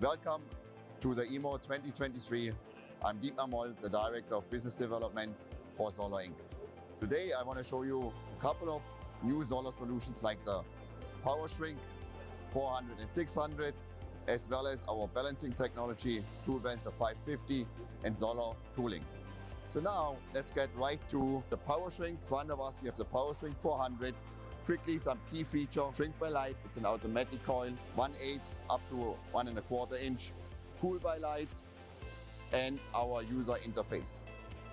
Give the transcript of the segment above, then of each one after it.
Welcome to the EMO 2023. I'm Dietmar Moll, the Director of Business Development for ZOLLER Inc. Today I want to show you a couple of new ZOLLER solutions like the powerShrink 400 and 600, as well as our balancing technology, ToolBalancer 550 and ZOLLER tooling. So now let's get right to the powerShrink. In front of us we have the powerShrink 400. Quickly some key features: shrink by light, it's an automatic coil, 1/8 up to 1¼ inch, cool by light, and our user interface.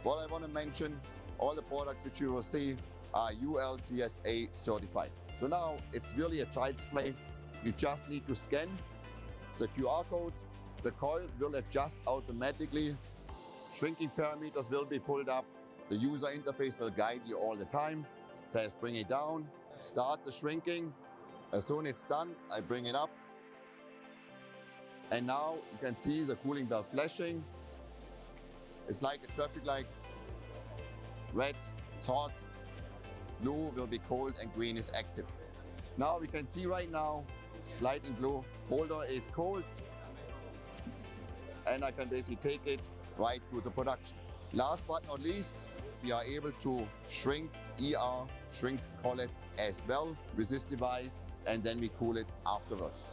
What I want to mention, all the products which you will see are UL/CSA certified. So now it's really a child's play. You just need to scan the QR code, the coil will adjust automatically, shrinking parameters will be pulled up, the user interface will guide you all the time. Just bring it down, start the shrinking. As soon as it's done, I bring it up. And now you can see the cooling bell flashing. It's like a traffic light. Red, it's hot. Blue will be cold and green is active. Now we can see right now, it's lighting blue. Holder is cold. And I can basically take it right to the production. Last but not least, we are able to shrink shrink collets as well with this device, and then we cool it afterwards.